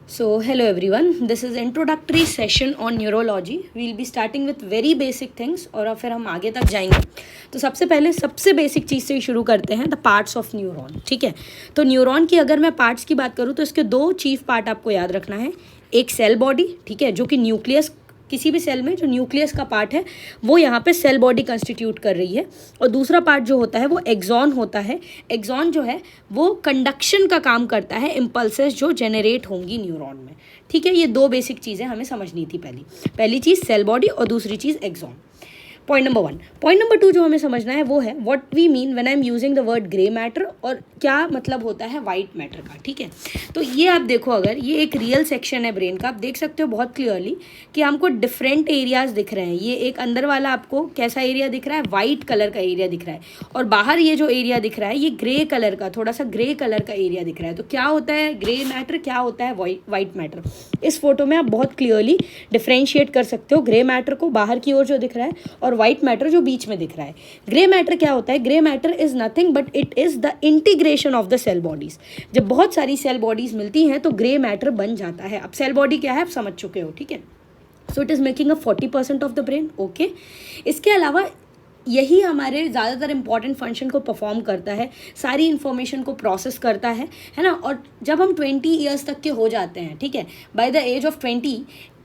So, hello everyone. This is introductory session on neurology. We'll be starting with very basic things और फिर हम आगे तक जाएंगे. तो सबसे पहले सबसे बेसिक चीज़ से ही शुरू करते हैं, द पार्ट्स ऑफ न्यूरॉन. ठीक है, तो न्यूरॉन की अगर मैं पार्ट्स की बात करूँ तो इसके दो चीफ पार्ट आपको याद रखना है. एक सेल बॉडी, ठीक है, जो कि न्यूक्लियस, किसी भी सेल में जो न्यूक्लियस का पार्ट है वो यहाँ पे सेल बॉडी कंस्टिट्यूट कर रही है. और दूसरा पार्ट जो होता है वो एक्सॉन होता है. एक्सॉन जो है वो कंडक्शन का काम करता है इम्पल्सेस जो जनरेट होंगी न्यूरॉन में. ठीक है, ये दो बेसिक चीज़ें हमें समझनी थी. पहली चीज़ सेल बॉडी और दूसरी चीज़ axon. Point number 1. Point number 2 जो हमें समझना है वो है what we mean when I am using the word grey matter, और क्या मतलब होता है वाइट मैटर का. ठीक है, तो ये आप देखो, अगर ये एक रियल सेक्शन है ब्रेन का, आप देख सकते हो बहुत क्लियरली कि हमको डिफरेंट एरियाज दिख रहे हैं. ये एक अंदर वाला आपको कैसा एरिया दिख रहा है, वाइट कलर का एरिया दिख रहा है, और बाहर ये जो एरिया दिख रहा है ये ग्रे कलर का, थोड़ा सा ग्रे कलर का एरिया दिख रहा है. तो क्या होता है ग्रे मैटर, क्या होता है वाइट मैटर. इस फोटो में आप बहुत क्लियरली डिफ्रेंशिएट कर सकते हो ग्रे मैटर को, बाहर की ओर जो दिख रहा है, और वाइट मैटर जो बीच में दिख रहा है. ग्रे मैटर क्या होता है, grey matter is nothing but it is the integration of the cell bodies. जब बहुत सारी सेल बॉडीज मिलती हैं तो ग्रे मैटर बन जाता है. अब सेल बॉडी क्या है आप समझ चुके हो. ठीक है, so it is making a 40% of the brain. Okay, इसके अलावा यही हमारे ज़्यादातर इंपॉर्टेंट फंक्शन को परफॉर्म करता है, सारी इन्फॉर्मेशन को प्रोसेस करता है ना. और जब हम 20 ईयर्स तक के हो जाते हैं, ठीक है, by the age of 20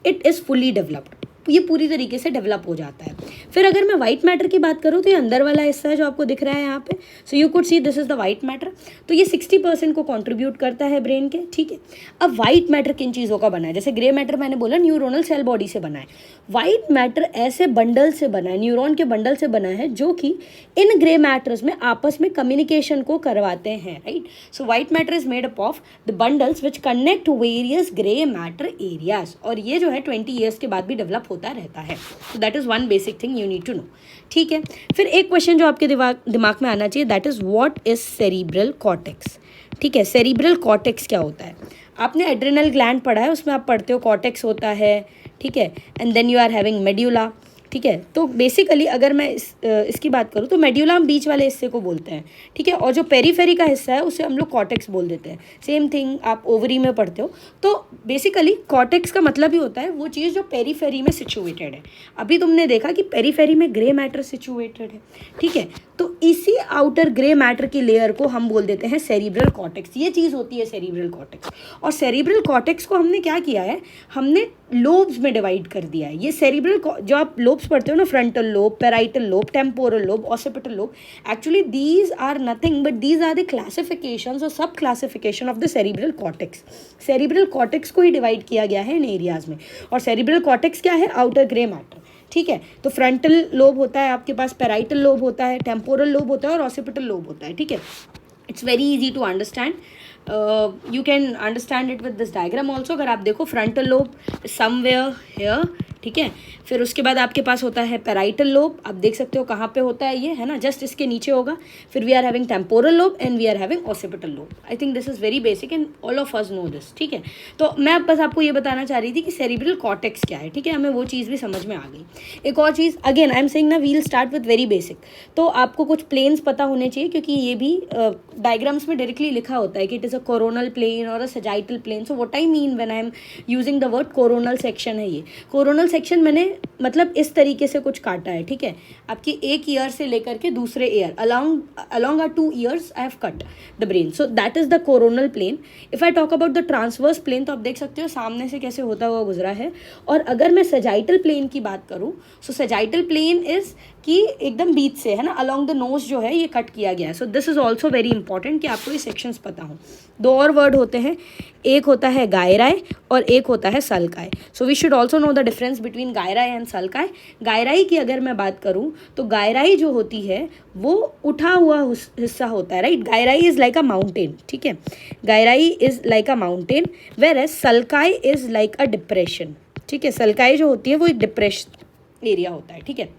it is fully developed. ये पूरी तरीके से डेवलप हो जाता है. फिर अगर मैं वाइट मैटर की बात करूँ तो ये अंदर वाला हिस्सा है जो आपको दिख रहा है यहाँ पे. So you could see this is the white matter. तो ये 60% को कंट्रीब्यूट करता है ब्रेन के. ठीक है, अब वाइट मैटर किन चीज़ों का बना है, जैसे ग्रे मैटर मैंने बोला न्यूरोनल सेल बॉडी से बना है. वाइट मैटर ऐसे बंडल से बना है, न्यूरॉन के बंडल से बना है जो कि इन ग्रे मैटर्स में आपस में कम्युनिकेशन को करवाते हैं. Right, so white matter is made up of the bundles which connect various grey matter areas. और ये जो है 20 ईयर्स के बाद भी डेवलप होता रहता है. तो that is one basic thing you need to know. ठीक है, फिर एक क्वेश्चन जो आपके दिमाग में आना चाहिए, that is what is cerebral cortex. ठीक है, सेरिब्रल कॉर्टेक्स क्या होता है. आपने एड्रिनल ग्लैंड पढ़ा है, उसमें आप पढ़ते हो कॉर्टेक्स होता है. ठीक है, and then you are having medulla. ठीक है, तो बेसिकली अगर मैं इसकी बात करूँ तो मेड्यूला हम बीच वाले हिस्से को बोलते हैं. ठीक है, और जो पेरीफेरी का हिस्सा है उसे हम लोग कॉर्टेक्स बोल देते हैं. सेम थिंग आप ओवरी में पढ़ते हो. तो बेसिकली कॉर्टेक्स का मतलब ही होता है वो चीज़ जो पेरीफेरी में सिचुएटेड है. अभी तुमने देखा कि पेरीफेरी में ग्रे मैटर सिचुएटेड है. ठीक है, तो इसी आउटर ग्रे मैटर की लेयर को हम बोल देते हैं सेरिब्रल कॉर्टेक्स. ये चीज़ होती है सेरिब्रल कॉर्टेक्स. और सेरिब्रल कॉर्टेक्स को हमने क्या किया है, हमने लोब्स में डिवाइड कर दिया है. ये सेरिब्रल जो आप लोब्स पढ़ते हो ना, frontal lobe, parietal lobe, temporal lobe, occipital lobe, actually these are nothing but these are the classifications और sub classification of the cerebral cortex. Cerebral cortex को ही डिवाइड किया गया है इन एरियाज में. और सेरिब्रल कॉर्टेक्स क्या है, आउटर ग्रे मैटर. ठीक है, तो फ्रंटल लोब होता है आपके पास, पेराइटल लोब होता है, टेम्पोरल लोब होता है और ऑसिपिटल लोब होता है. ठीक है, it's very easy to understand. You can understand it with this diagram also. अगर आप देखो फ्रंटल लोब समवेयर हियर. ठीक है, फिर उसके बाद आपके पास होता है पेराइटल लोब. आप देख सकते हो कहाँ पे होता है ये, है ना, जस्ट इसके नीचे होगा. फिर we are having temporal lobe and we are having occipital lobe. I think this is very basic and all of us know this. ठीक है, तो मैं बस आपको ये बताना चाह रही थी कि सेरिब्रल कॉर्टेक्स क्या है. ठीक है, हमें वो चीज़ भी समझ में आ गई. एक और चीज़, अगेन आई एम सेइंग ना, we'll start with very basic. तो आपको कुछ प्लेन्स पता होने चाहिए क्योंकि ये भी डायग्राम्स में डायरेक्टली लिखा होता है कि it is a coronal plane और a sagittal plane. So what I mean when I am using the word coronal section है ये. कोरोनल सेक्शन मैंने मतलब इस तरीके से कुछ काटा है. ठीक है, आपकी एक ईयर से लेकर के दूसरे year along our 2 years I have cut the brain. So that is the coronal plane. If I talk about the transverse plane तो आप देख सकते हो सामने से कैसे होता हुआ गुजरा है. और अगर मैं सजाइटल प्लेन की बात करूँ, सो सजाइटल प्लेन इज कि एकदम बीच से, है ना, अलॉन्ग द नोज जो है ये कट किया गया है. सो this is also very important कि आपको ये सेक्शंस पता हो. दो और वर्ड होते हैं, एक होता है गायराई और एक होता है sulci. So we should also know the difference between gyri and sulci. Gyri की अगर मैं बात करूँ तो गायराई जो होती है वो उठा हुआ हिस्सा होता है. Right, gyri is like a mountain. ठीक है, gyri is like a mountain whereas sulci is like a depression. ठीक है, सल्काई जो होती है वो एक डिप्रेशन एरिया होता है. ठीक है,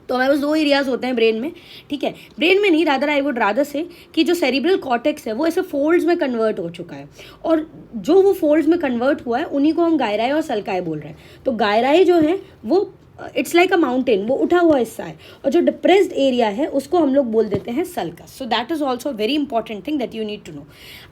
तो हमारे पास दो एरियाज होते हैं ब्रेन में. ठीक है, ब्रेन में नहीं, रादर आई वुड रादर से कि जो सेरिब्रल कॉर्टेक्स है वो ऐसे फोल्ड्स में कन्वर्ट हो चुका है. और जो वो फोल्ड्स में कन्वर्ट हुआ है उन्हीं को हम गायराई और सल्काई बोल रहे हैं. तो गायराई जो है वो इट्स लाइक अ माउंटेन, वो उठा हुआ हिस्सा है. और जो डिप्रेस्ड एरिया है उसको हम लोग बोल देते हैं sulcus. So that is also very important thing that you need to know.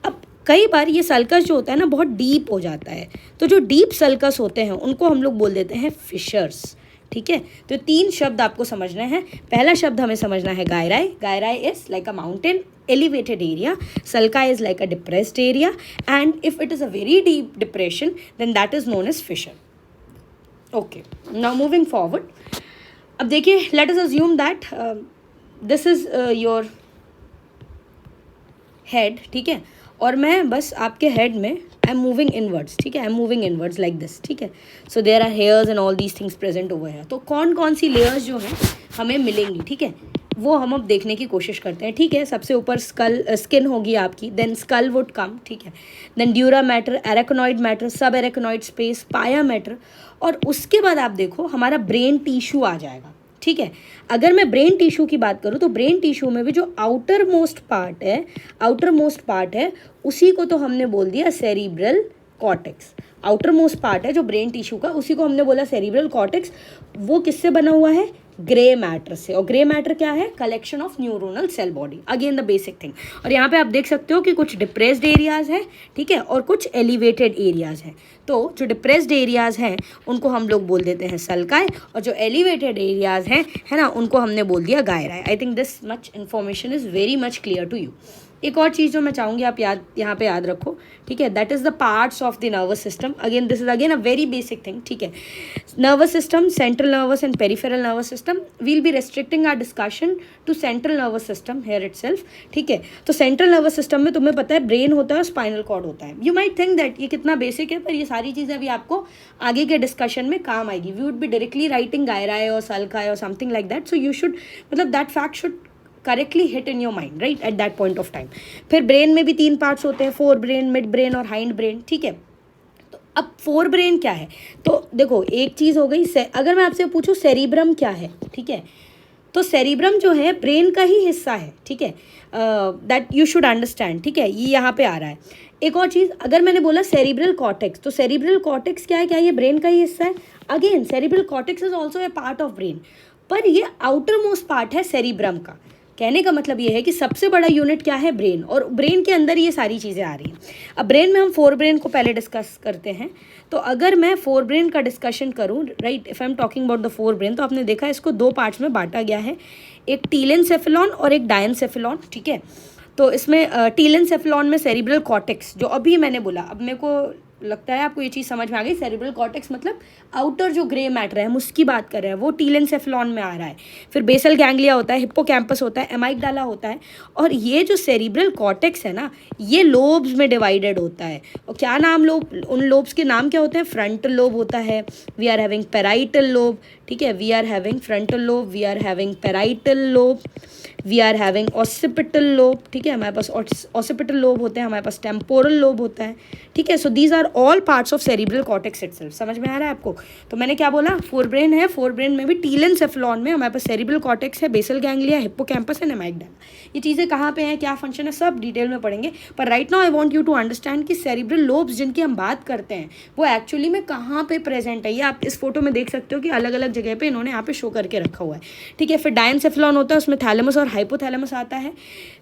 अब कई बार ये सल्कस जो होता है ना बहुत डीप हो जाता है, तो जो डीप सल्कस होते हैं उनको हम लोग बोल देते हैं फिशर्स, ठीक है। तो 3 शब्द आपको समझना है। पहला शब्द हमें समझना है gyri. Gyri is like a mountain elevated area, sulci is like a depressed area, and if it is a very deep depression then that is known as fissure. Okay, now moving forward, अब देखिए, let us assume that this is your head, ठीक है, और मैं बस आपके head में आई am moving inwards, ठीक है, I am moving inwards like this, ठीक है। So there are hairs and all these things present over here. तो कौन कौन सी लेयर्स जो हैं हमें मिलेंगी, ठीक है, वो हम अब देखने की कोशिश करते हैं, ठीक है। सबसे ऊपर स्किन होगी आपकी, देन स्कल वुड कम, ठीक है, then dura matter, arachnoid matter, subarachnoid space, pia matter, और उसके बाद आप देखो हमारा ब्रेन टिश्यू आ जाएगा, ठीक है। अगर मैं ब्रेन टिश्यू की बात करूँ तो ब्रेन टिश्यू में भी जो आउटर मोस्ट पार्ट है उसी को तो हमने बोल दिया cerebral cortex. Outer most part है जो ब्रेन टिश्यू का, उसी को हमने बोला सेरिब्रल कॉर्टेक्स। वो किससे बना हुआ है? ग्रे मैटर से। और ग्रे मैटर क्या है? Collection of neuronal cell body, again the basic thing. और यहाँ पे आप देख सकते हो कि कुछ डिप्रेस्ड एरियाज हैं, ठीक है, और कुछ एलिवेटेड एरियाज हैं। तो जो डिप्रेस्ड एरियाज हैं उनको हम लोग बोल देते हैं सल्काई, और जो एलिवेटेड एरियाज हैं, है ना, उनको हमने बोल दिया gyri. I think this much information is very much clear to you. एक और चीज़ जो मैं चाहूँगी आप यहाँ पे याद रखो, ठीक है, that is the parts of the nervous system. Again this is again a very basic thing, ठीक है। Nervous system, central nervous and peripheral nervous system. We'll be restricting our discussion to central nervous system here itself, ठीक है। तो central nervous system में तुम्हें पता है brain होता है और स्पाइनल कॉर्ड होता है। यू माइट थिंक दैट ये कितना बेसिक है, पर ये सारी चीज़ें अभी आपको आगे के डिस्कशन में काम आएगी। We would be directly writing gyri और सल्काई और something like that, so you should, मतलब that fact should correctly hit in your mind, right, at that point of time. फिर ब्रेन में भी 3 पार्ट्स होते हैं, फोर ब्रेन, मिड ब्रेन और hindbrain, ठीक है। तो अब फोर ब्रेन क्या है? तो देखो, एक चीज़ हो गई, अगर मैं आपसे पूछूं सेरिब्रम क्या है, ठीक है, तो सेरिब्रम जो है ब्रेन का ही हिस्सा है, ठीक है, दैट यू शुड अंडरस्टैंड, ठीक है, ये यहाँ पे आ रहा है। एक और चीज़, अगर मैंने बोला सेरिब्रल कॉर्टेक्स, तो सेरिब्रल कॉर्टेक्स क्या है? क्या ये ब्रेन का ही हिस्सा है? Again cerebral cortex is also a part of brain, पर ये आउटर मोस्ट पार्ट है सेरिब्रम का। कहने का मतलब ये है कि सबसे बड़ा यूनिट क्या है? ब्रेन, और ब्रेन के अंदर ये सारी चीज़ें आ रही हैं। अब ब्रेन में हम फोर ब्रेन को पहले डिस्कस करते हैं। तो अगर मैं फोर ब्रेन का डिस्कशन करूँ, right, if I am talking about the fore brain, तो आपने देखा इसको 2 पार्ट्स में बांटा गया है, एक टीलेनसेफेलॉन और एक डायनसेफेलॉन, ठीक है। तो इसमें टीलेनसेफेलॉन में सेरिब्रल कॉर्टेक्स, जो अभी मैंने बोला, अब मेरे को लगता है आपको ये चीज़ समझ में आ गई। सेरिब्रल कॉर्टेक्स मतलब आउटर जो ग्रे मैटर है, हम उसकी बात कर रहे हैं, वो टीलेनसेफेलॉन में आ रहा है। फिर बेसल गैंग्लिया होता है, हिप्पोकैम्पस होता है, एमाइगडाला होता है, और ये जो सेरिब्रल कॉर्टेक्स है ना, ये लोब्स में डिवाइडेड होता है। और क्या नाम, लोब, उन लोब्स के नाम क्या होते हैं? फ्रंटल लोब होता है, we are having parietal lobe, ठीक है, we are having frontal lobe, we are having parietal lobe, we are having occipital lobe, ठीक है, हमारे पास ऑसिपिटल लोब होते हैं, हमारे पास टेम्पोरल लोब होता है, ठीक है। So these are all parts of cerebral cortex itself. समझ में आ रहा है आपको? तो मैंने क्या बोला, फोर ब्रेन है, फोर ब्रेन में भी टीलेनसेफेलॉन में हमारे पास सेरिब्रल कॉर्टेक्स है, बेसल गैंग्लिया, हिप्पोकैम्पस एंड एमाइगडाला। ये चीज़ें कहाँ पे हैं, क्या फंक्शन है, सब डिटेल में पढ़ेंगे। पर right now I want you to understand कि सेरिब्रल लोब्स जिनकी हम बात करते हैं वो एक्चुअली में कहाँ पे प्रेजेंट है। ये आप इस फोटो में देख सकते हो कि अलग अलग जगह पे इन्होंने यहाँ पे शो करके रखा हुआ है, ठीक है। फिर डायनसेफेलॉन होता है, उसमें थैलेमस और हाइपोथैलेमस आता है।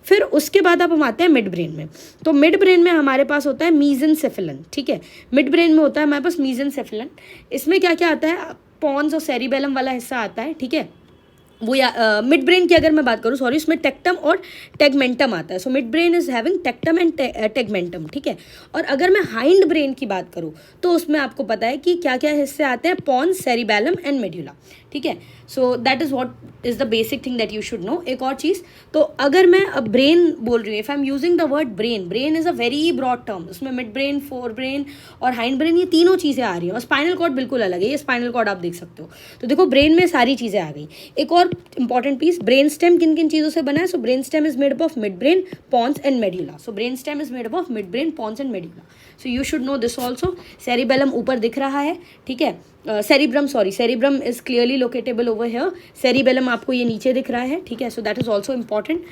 फिर उसके बाद अब हम आते हैं मिड ब्रेन में। तो मिड ब्रेन में हमारे पास होता है मीजेंसेफेलन, ठीक है। मिड ब्रेन में होता है हमारे पास मीजेंसेफेलन। इसमें क्या क्या आता है? पॉन्स और सेरिबेलम वाला हिस्सा आता है, ठीक है। वो या मिड ब्रेन की अगर मैं बात करूँ, सॉरी, उसमें टेक्टम और टेगमेंटम आता है। So mid brain is having tectum and tegmentum, ठीक है। और अगर मैं हाइंड ब्रेन की बात करूँ तो उसमें आपको पता है कि क्या क्या हिस्से आते हैं, पॉन्स, सेरिबेलम एंड मेड्यूला, ठीक है। So that is what is the basic thing that you should no. एक और चीज़, तो अगर मैं अब ब्रेन बोल रही हूँ, if I am using the word brain, brain is a very broad term. उसमें मिड ब्रेन, फोर ब्रेन और हाइंड ब्रेन, ये तीनों चीज़ें आ रही हैं। और स्पाइनल कॉर्ड बिल्कुल अलग है, ये स्पाइनल कॉर्ड आप देख सकते हो। तो देखो, ब्रेन में सारी चीज़ें आ गई। एक और इंपॉर्टेंट पीस, ब्रेन स्टेम किन किन चीज़ों से बना है? So brain stem is made up of midbrain, pons and medulla. So brain stem is made up of midbrain, pons and medulla. So you should know this also. Cerebellum ऊपर दिख रहा है, ठीक है। Cerebrum is clearly locatable over here. Cerebellum आपको ये नीचे दिख रहा है, ठीक है। So that is also important.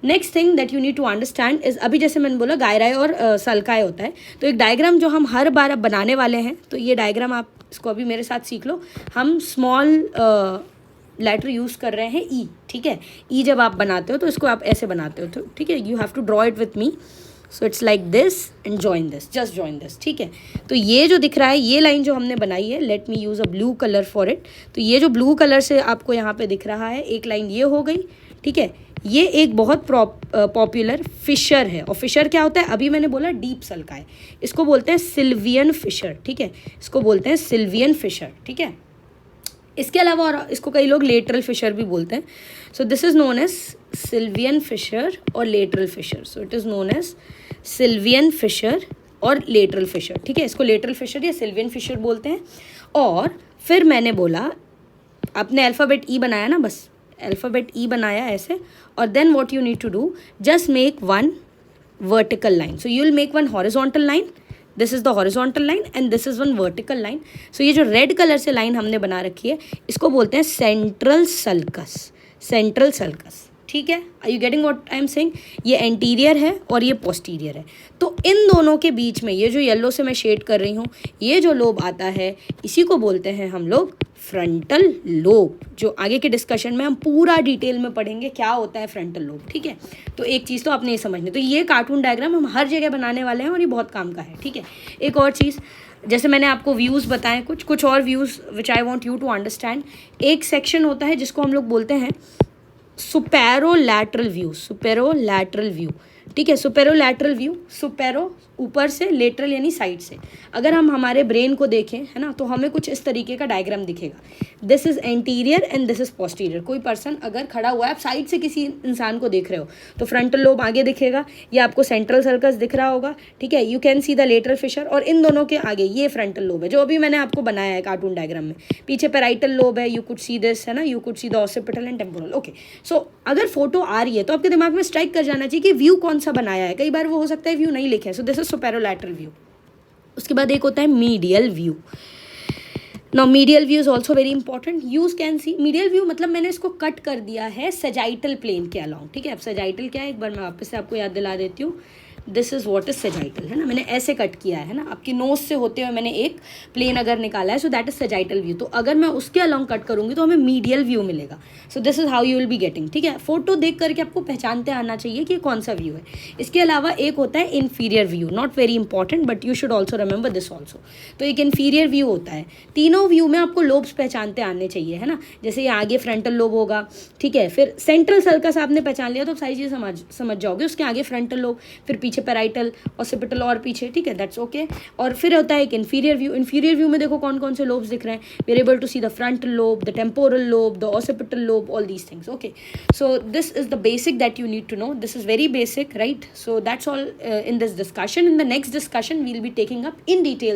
Next thing that you need to understand is, अभी जैसे मैंने बोला गायराई और सल्काई होता है, तो एक डायग्राम जो हम हर बार अब बनाने वाले हैं, तो ये डायग्राम आप इसको अभी मेरे साथ सीख लो। हम स्मॉल लेटर यूज़ कर रहे हैं ई, ठीक है। ई जब आप बनाते हो तो इसको आप ऐसे बनाते हो, तो ठीक है, you have to draw it with me. So it's like this and join this, just join this, ठीक है। तो ये जो दिख रहा है, ये लाइन जो हमने बनाई है, let me use a blue colour for it. तो ये जो ब्लू कलर से आपको यहाँ पे दिख रहा है, एक लाइन ये हो गई, ठीक है। ये एक बहुत पॉपुलर फिशर है, और फिशर क्या होता है, अभी मैंने बोला डीप सल का है, इसको बोलते हैं सिल्वियन फिशर, ठीक है, इसको बोलते हैं सिल्वियन फिशर, ठीक है। इसके अलावा और इसको कई लोग लेटरल फिशर भी बोलते हैं। So this is known as Sylvian fissure और lateral fissure. So it is known as Sylvian fissure और लेटरल फिशर, ठीक है। इसको लेटरल फिशर या सिल्वियन फिशर बोलते हैं। और फिर मैंने बोला, आपने अल्फ़ाबेट ई बनाया ना, बस अल्फ़ाबेट ई बनाया ऐसे, और then what you need to do, just make one vertical line. So you will make one horizontal line, this is the horizontal line and this is one vertical line. So ये जो red colour से line हमने बना रखी है, इसको बोलते हैं सेंट्रल सल्कस, सेंट्रल सल्कस, ठीक है। Are you getting what I am saying? ये एंटीरियर है और ये पोस्टीरियर है। तो इन दोनों के बीच में ये जो येलो से मैं शेड कर रही हूँ, ये जो लोब आता है, इसी को बोलते हैं हम लोग फ्रंटल लोब। जो आगे के डिस्कशन में हम पूरा डिटेल में पढ़ेंगे क्या होता है फ्रंटल लोब, ठीक है। तो एक चीज़ तो आपने ये समझनी, तो ये कार्टून डायग्राम हम हर जगह बनाने वाले हैं और ये बहुत काम का है, ठीक है। एक और चीज़, जैसे मैंने आपको व्यूज़ बताए, कुछ और views which I want you to understand. एक सेक्शन होता है जिसको हम लोग बोलते हैं सुपेरोलैटरल व्यू, सुपेरोलैटरल व्यू, ठीक है। सुपेरोलैटरल व्यू, सुपेरो ऊपर से, लेटरल यानी साइड से। अगर हम हमारे ब्रेन को देखें, है ना, तो हमें कुछ इस तरीके का डायग्राम दिखेगा। This is anterior and this is posterior. कोई पर्सन अगर खड़ा हुआ है, आप साइड से किसी इंसान को देख रहे हो, तो फ्रंटल लोब आगे दिखेगा, ये आपको सेंट्रल सर्कस दिख रहा होगा, ठीक है। You can see the lateral fissure, और इन दोनों के आगे ये फ्रंटल लोब है जो अभी मैंने आपको बनाया है कार्टून डायग्राम में। पीछे पैराइटल लोब है, यू कुड सी दिस, है ना, you could see the occipital and temporal, okay. So अगर फोटो आ रही है तो आपके दिमाग में स्ट्राइक कर जाना चाहिए कि व्यू कौन सा बनाया है। कई बार वो हो सकता है व्यू नहीं लिखे हैं। So this is superolateral view. उसके बाद एक होता है medial view. Now medial view is also very important. Use can see medial view, मतलब मैंने इसको कट कर दिया है सजाइटल प्लेन के अलाउंग, ठीक है। अब सजाइटल क्या है, एक बार मैं वापस से आपको याद दिला देती हूँ। This is what is sagittal, है ना, मैंने ऐसे कट किया है ना, आपकी नोज से होते हुए मैंने एक प्लेन अगर निकाला है, so that is sagittal view. तो अगर मैं उसके अलाउंग कट करूँगी तो हमें मीडियल व्यू मिलेगा। सो this is how you will be getting, ठीक है। फोटो देख करके आपको पहचानते आना चाहिए कि कौन सा व्यू है। इसके अलावा एक होता है inferior view, not very important but you should also remember this also. तो एक इन्फीरियर व्यू होता है। तीनों व्यू में आपको लोब्स पहचानते आने चाहिए, है ना। जैसे ये आगे फ्रंटल लोब होगा, ठीक है, फिर सेंट्रल सर्कस आपने पहचान लिया तो सारी चीज़ें समझ जाओगे। उसके आगे फ्रंटल लोब, फिर पीछे पैराइटल, ऑसिपिटल और पीछे, ठीक है, दैट्स ओके। और फिर होता है एक इन्फीरियर व्यू। इन्फीरियर व्यू में देखो कौन कौन से लोब्स दिख रहे हैं। We are able to see the frontal lobe, the temporal lobe, the occipital lobe, all these things, okay. So this is the basic that you need to know. This is very basic, right? So that's all in this discussion. In the next discussion we'll be taking up in detail